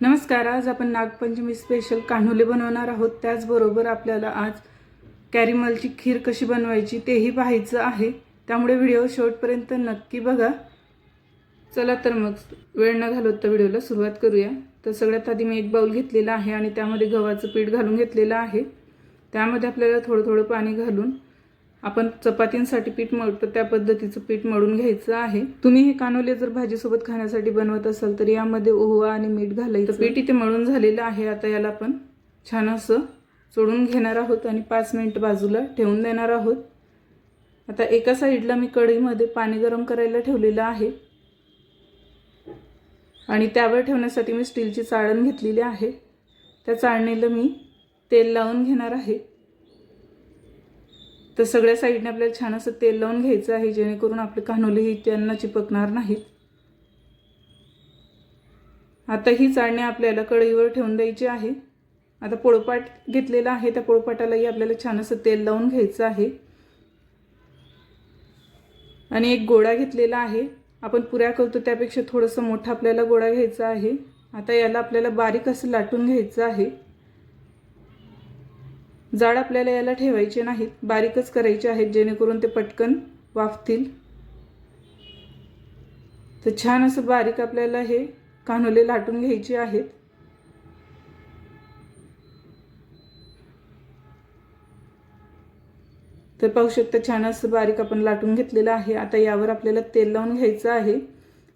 नमस्कार। आज आपण नागपंचमी स्पेशल कान्हुले बनवणार आहोत। त्याचबरोबर आपल्याला आज कॅरमलची खीर कशी बनवायची तेही पाहायचं आहे, त्यामुळे व्हिडिओ शेवटपर्यंत नक्की बघा। चला तर मग वेळ न घालवता व्हिडिओला सुरुवात करूया। तर सगळ्यात आधी मी एक बाउल घेतलेला आहे आणि त्यामध्ये गव्हाचं पीठ घालून घेतलेलं आहे। त्यामध्ये आपल्याला थोडं थोडं पाणी घालून आपण चपातींसाठी पीठ मळतो त्या पद्धतीचं पीठ मळून घ्यायचं आहे। तुम्ही हे कान्हुले जर भाजी सोबत खाण्यासाठी बनवत असाल तर यामध्ये ओवा आणि मीठ घालायचं। पीठ इथे मळून झालेलं आहे। आता याला आपण छान असं चोळून घेणार आहोत आणि 5 मिनिट बाजूला ठेवून देणार आहोत। आता एका साइडला मी कढईमध्ये पाणी गरम करायला ठेवलेलं आहे आणि त्यावर ठेवण्यासाठी मी स्टीलची चाळण घेतलेली आहे। त्या चाळणीला मी तेल लावून घेणार आहे। तर सगळ्या साइडने आपल्याला छान असं तेल लावून घ्यायचं आहे, जेणेकरून आपले कान्हुले ही त्यांना चिपकणार नाहीत। आता ही चाळणी आपल्याला कढईवर ठेवून द्यायची आहे। आता पोळपाट घेतलेला आहे, त्या पोळपाटालाही आपल्याला छान असं तेल लावून घ्यायचं आहे आणि एक गोळा घेतलेला आहे। आपण पुऱ्या करतो त्यापेक्षा थोडंसं मोठा आपल्याला गोळा घ्यायचा आहे। आता याला आपल्याला बारीक असं लाटून घ्यायचं आहे। जाड आपल्याला याला ठेवायचे नाहीत, बारीकच करायचे आहेत, जेणेकरून ते पटकन वाफतील। तर छान असं बारीक आपल्याला हे कान्हुले लाटून घ्यायचे आहेत। तर पाहू शकता छान असं बारीक आपण लाटून घेतलेलं आहे। आता यावर आपल्याला तेल लावून घ्यायचं आहे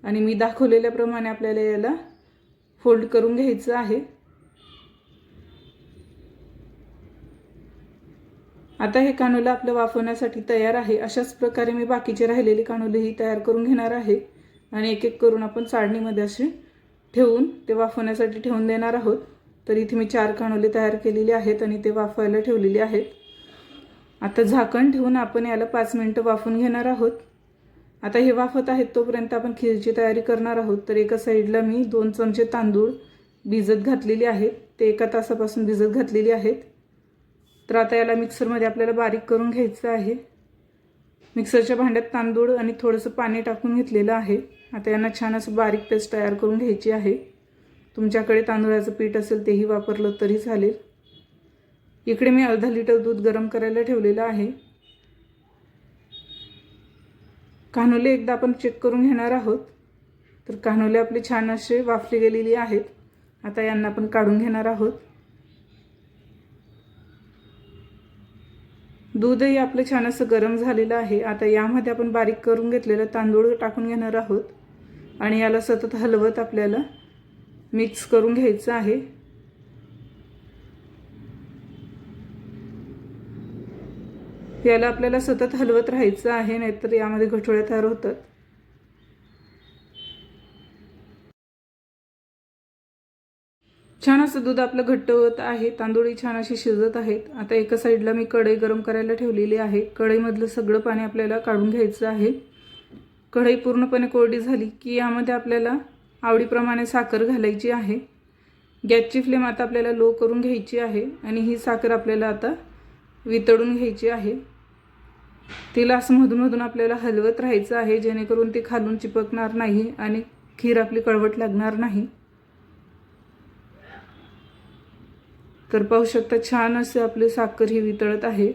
आणि मी दाखवलेल्याप्रमाणे आपल्याला याला फोल्ड करून घ्यायचं आहे। आता हे कान्हुले आपलं वाफवण्यासाठी तयार आहे। अशाच प्रकारे मी बाकीचे राहिलेले कान्हुलेही तयार करून घेणार आहे आणि एक एक करून आपण चाळणीमध्ये असे ठेवून ते वाफवण्यासाठी ठेवून देणार आहोत। तर इथे मी 4 कान्हुले तयार केलेले आहेत आणि ते वाफवायला ठेवलेले आहेत। आता झाकण ठेवून आपण याला 5 मिनिटं वाफवून घेणार आहोत। आता हे वाफत आहेत तोपर्यंत आपण खीरची तयारी करणार आहोत। तर एका साइडला मी 2 चमचे तांदूळ भिजत घातलेले आहेत, ते 1 तासापासून भिजत घातलेले आहेत। तर आता याला मिक्सरमध्ये आपल्याला बारीक करून घ्यायचं आहे। मिक्सरच्या भांड्यात तांदूळ आणि थोडंसं पाणी टाकून घेतलेलं आहे। आता यांना छान असं बारीक पेस्ट तयार करून घ्यायची आहे। तुमच्याकडे तांदूळाचं पीठ असेल तेही वापरलं तरी चालेल। इकडे मी अर्धा लिटर दूध गरम करायला ठेवलेलं आहे। कान्हुले एकदा आपण चेक करून घेणार आहोत। तर कान्हुले आपले छान असे वाफले गेलेले आहेत। आता यांना आपण काढून घेणार आहोत। दूधही आपलं छान असं गरम झालेलं आहे। आता यामध्ये आपण बारीक करून घेतलेलं तांदूळ टाकून घेणार आहोत आणि याला सतत हलवत आपल्याला मिक्स करून घ्यायचं आहे। याला आपल्याला सतत हलवत राहायचं आहे, नाहीतर यामध्ये गठोळ्या तयार होतात। छान असं दूध आपलं घट्ट होत आहे, तांदूळही छान अशी शिजत आहेत। आता एका साइडला मी कढई गरम करायला ठेवलेली आहे। कढईमधलं सगळं पाणी आपल्याला काढून घ्यायचं आहे। कढई पूर्णपणे कोरडी झाली की यामध्ये आपल्याला आवडीप्रमाणे साखर घालायची आहे। गॅसची फ्लेम आता आपल्याला लो करून घ्यायची आहे आणि ही साखर आपल्याला आता वितळून घ्यायची आहे। तिला असं मधून आपल्याला हलवत राहायचं आहे, जेणेकरून ती खालून चिपकणार नाही आणि खीर आपली कडवट लागणार नाही। तर पाहू शकता छान असे आपले साखर ही वितळत आहे।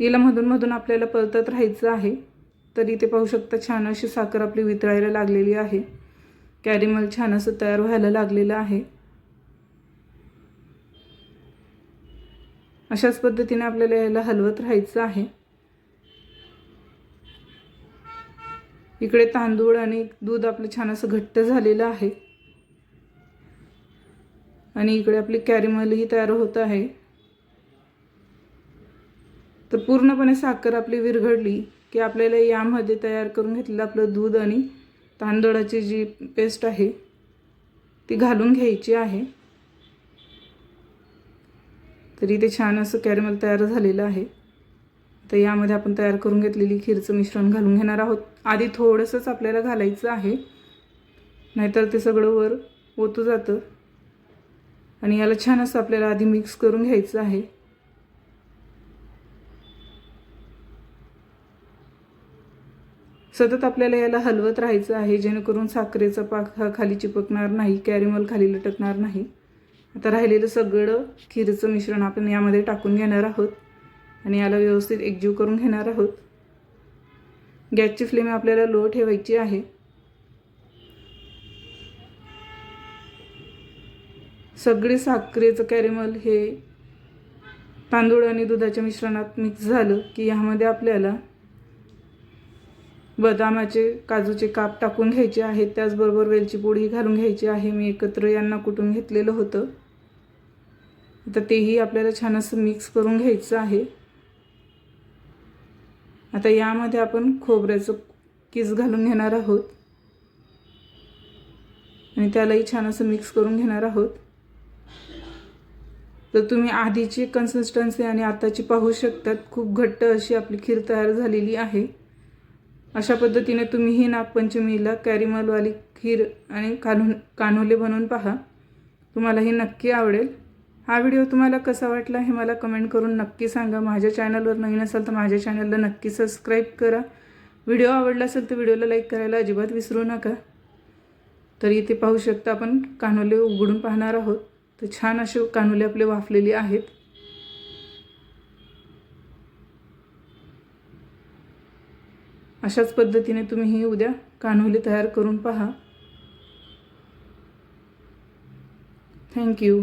हिला मधून आपल्याला परतत राहायचं आहे। तर इथे पाहू शकता छान अशी साखर आपली वितळायला लागलेली आहे। कॅरमल छान असं तयार व्हायला लागलेलं आहे। अशाच पद्धतीने आपल्याला याला हलवत राहायचं आहे। इकडे तांदूळ आणि दूध आपलं छान असं घट्ट झालेलं आहे आणि इकडे आपली कॅरमलही तयार होत आहे। तर पूर्णपणे साखर आपली विरघळली की आपल्याला यामध्ये तयार करून घेतलेलं आपलं दूध आणि तांदळाची जी पेस्ट आहे ती घालून घ्यायची आहे। तर इथे छान असं कॅरमल तयार झालेलं आहे। तर यामध्ये आपण तयार करून घेतलेली खीरचं मिश्रण घालून घेणार आहोत। आधी थोडंसंच आपल्याला घालायचं आहे, नाहीतर ते सगळं वर ओतू जातं आणि याला छान असं आपल्याला आधी मिक्स करून घ्यायचं आहे। सतत आपल्याला याला हलवत राहायचं आहे, जेणेकरून साखरेचा पाक हा खाली चिपकणार नाही, कॅरेमल खाली लटकणार नाही. आता राहिलेलं सगळं खीरचं मिश्रण आपण यामध्ये टाकून घेणार आहोत आणि याला व्यवस्थित एकजीव करून घेणार आहोत. गॅसची फ्लेम आपल्याला लो ठेवायची आहे. सगळे साखरेचं कॅरेमल हे तांदूळ आणि दुधाच्या मिश्रणात मिक्स झालं की यामध्ये आपल्याला बदामाचे, काजूचे काप टाकून घ्यायचे आहेत. त्याचबरोबर वेलची पूडही घालून घ्यायची आहे. मी एकत्र यांना कुटून घेतलेलं होतं. आता तेही आपल्याला छान असं मिक्स करून घ्यायचं आहे. आता यामध्ये आपण खोबऱ्याचं किस घालून घेणार आहोत आणि त्यालाही छान असं मिक्स करून घेणार आहोत. तर तुम्ही आधीची कन्सिस्टन्सी आणि आताची पाहू शकतात. खूप घट्ट अशी आपली खीर तयार झालेली आहे. अशा पद्धतीने तुम्हीही नागपंचमीला कॅरेमलवाली खीर आणि कान्हुले बनवून पहा. तुम्हालाही नक्की आवडेल. हा व्हिडिओ तुम्हाला कसा वाटला हे मला कमेंट करून नक्की सांगा. माझ्या चॅनलवर नवीन असाल तर माझ्या चॅनलला नक्की सबस्क्राईब करा. व्हिडिओ आवडला असेल तर व्हिडिओला लाईक करायला अजिबात विसरू नका. तर इथे पाहू शकता आपण कान्हुले उघडून पाहणार आहोत. तर छान असे कान्हुले आपले वाफलेले आहेत. अशाच पद्धतीने तुम्ही ही उद्या कान्हुले तयार करून पहा. थँक्यू.